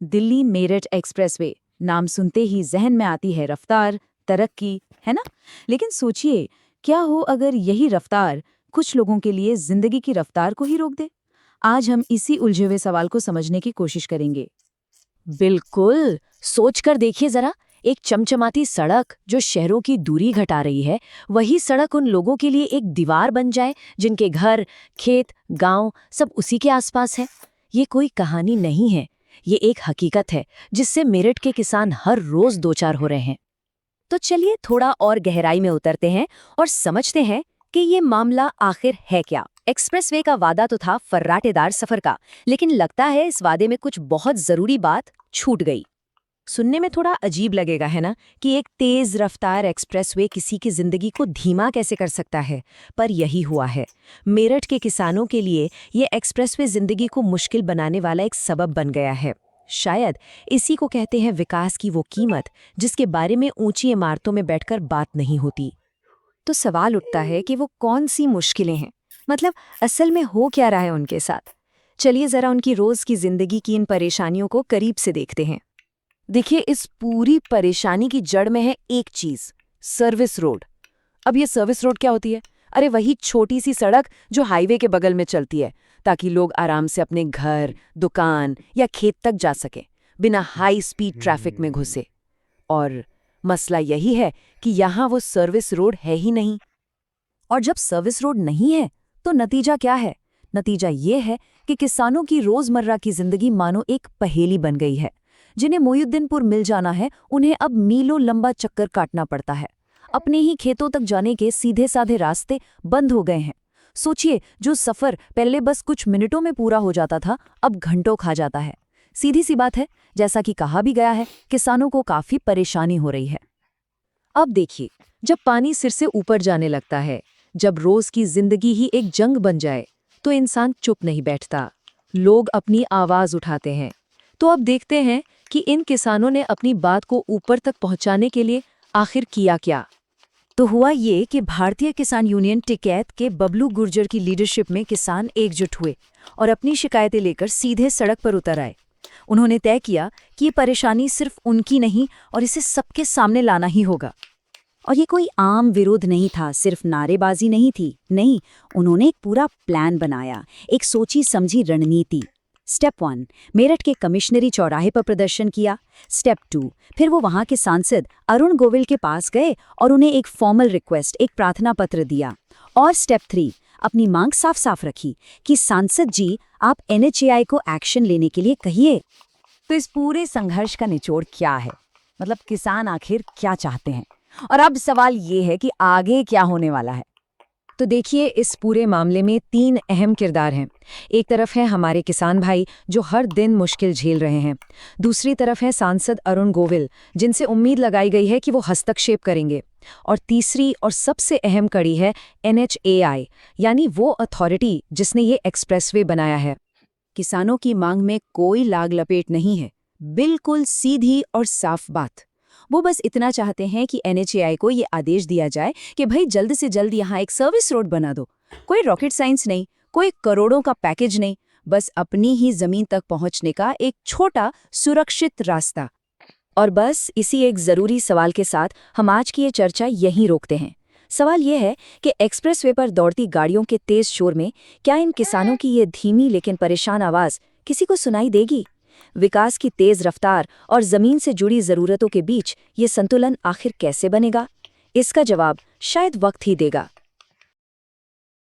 Delhi Meerut expressway नाम सुनते ही जहन में आती है रफ्तार, तरक्की, है ना? लेकिन सोचिए, क्या हो अगर यही रफ्तार कुछ लोगों के लिए जिंदगी की रफ्तार को ही रोक दे? आज हम इसी उलझे हुए सवाल को समझने की कोशिश करेंगे। बिल्कुल। सोच कर देखिए जरा, एक चमचमाती सड़क जो शहरों की दूरी घटा रही है, वही सड़क उन लोगों के लिए एक दीवार बन जाए जिनके घर, खेत, गांव सब उसी के आसपास है। ये कोई कहानी नहीं है, ये एक हकीकत है जिससे मेरठ के किसान हर रोज दो चार हो रहे हैं। तो चलिए थोड़ा और गहराई में उतरते हैं और समझते हैं कि ये मामला आखिर है क्या। एक्सप्रेसवे का वादा तो था फर्राटेदार सफर का, लेकिन लगता है इस वादे में कुछ बहुत जरूरी बात छूट गई। सुनने में थोड़ा अजीब लगेगा, है ना, कि एक तेज रफ्तार एक्सप्रेसवे किसी की जिंदगी को धीमा कैसे कर सकता है, पर यही हुआ है। मेरठ के किसानों के लिए ये एक्सप्रेसवे जिंदगी को मुश्किल बनाने वाला एक सबब बन गया है। शायद इसी को कहते हैं विकास की वो कीमत जिसके बारे में ऊंची इमारतों में बैठकर बात नहीं होती। तो सवाल उठता है कि वो कौन सी मुश्किलें हैं, मतलब असल में हो क्या रहा है उनके साथ। चलिए जरा उनकी रोज की जिंदगी की इन परेशानियों को करीब से देखते हैं। देखिए, इस पूरी परेशानी की जड़ में है एक चीज, सर्विस रोड। अब ये सर्विस रोड क्या होती है? अरे वही छोटी सी सड़क जो हाईवे के बगल में चलती है ताकि लोग आराम से अपने घर, दुकान या खेत तक जा सके बिना हाई स्पीड ट्रैफिक में घुसे। और मसला यही है कि यहाँ वो सर्विस रोड है ही नहीं। और जब सर्विस रोड नहीं है तो नतीजा क्या है? नतीजा ये है कि किसानों की रोजमर्रा की जिंदगी मानो एक पहेली बन गई है। जिन्हें मोहिउद्दीनपुर मिल जाना है, उन्हें अब मीलों लंबा चक्कर काटना पड़ता है। अपने ही खेतों तक जाने के सीधे साधे रास्ते बंद हो गए हैं। सोचिए, जो सफर पहले बस कुछ मिनटों में पूरा हो जाता था, अब घंटों खा जाता है। सीधी सी बात है, जैसा कि कहा भी गया है, किसानों को काफी परेशानी हो रही है। अब देखिए, जब पानी सिर से ऊपर जाने लगता है, जब रोज की जिंदगी ही एक जंग बन जाए, तो इंसान चुप नहीं बैठता। लोग अपनी आवाज उठाते हैं। तो अब देखते हैं कि इन किसानों ने अपनी बात को ऊपर तक पहुंचाने के लिए आखिर किया क्या। तो हुआ ये कि भारतीय किसान यूनियन टिकैत के बबलू गुर्जर की लीडरशिप में किसान एकजुट हुए और अपनी शिकायतें लेकर सीधे सड़क पर उतर आए। उन्होंने तय किया कि ये परेशानी सिर्फ उनकी नहीं और इसे सबके सामने लाना ही होगा। और ये कोई आम विरोध नहीं था, सिर्फ नारेबाजी नहीं थी, नहीं, उन्होंने एक पूरा प्लान बनाया, एक सोची समझी रणनीति। स्टेप 1, मेरठ के कमिश्नरी चौराहे पर प्रदर्शन किया। स्टेप 2, फिर वो वहां के सांसद अरुण गोविल के पास गए और उन्हें एक फॉर्मल रिक्वेस्ट, एक प्रार्थना पत्र दिया। और स्टेप 3, अपनी मांग साफ साफ रखी कि सांसद जी, आप NHAI को एक्शन लेने के लिए कहिए। तो इस पूरे संघर्ष का निचोड़ क्या है? मतलब किसान आखिर क्या चाहते हैं? और अब सवाल ये है कि आगे क्या होने वाला है। तो देखिए, इस पूरे मामले में 3 अहम किरदार हैं। एक तरफ है हमारे किसान भाई जो हर दिन मुश्किल झेल रहे हैं। दूसरी तरफ है सांसद अरुण गोविल, जिनसे उम्मीद लगाई गई है कि वो हस्तक्षेप करेंगे। और तीसरी और सबसे अहम कड़ी है NHAI, यानी वो अथॉरिटी जिसने ये एक्सप्रेसवे बनाया है। किसानों की मांग में कोई लाग लपेट नहीं है, बिल्कुल सीधी और साफ बात। वो बस इतना चाहते हैं कि NHAI को ये आदेश दिया जाए कि भाई जल्द से जल्द यहाँ एक सर्विस रोड बना दो। कोई रॉकेट साइंस नहीं, कोई करोड़ों का पैकेज नहीं, बस अपनी ही जमीन तक पहुंचने का एक छोटा सुरक्षित रास्ता। और बस इसी एक जरूरी सवाल के साथ हम आज की ये चर्चा यहीं रोकते हैं। सवाल ये है कि एक्सप्रेसवे पर दौड़ती गाड़ियों के तेज शोर में क्या इन किसानों की ये धीमी लेकिन परेशान आवाज किसी को सुनाई देगी? विकास की तेज रफ्तार और जमीन से जुड़ी जरूरतों के बीच ये संतुलन आखिर कैसे बनेगा? इसका जवाब शायद वक्त ही देगा।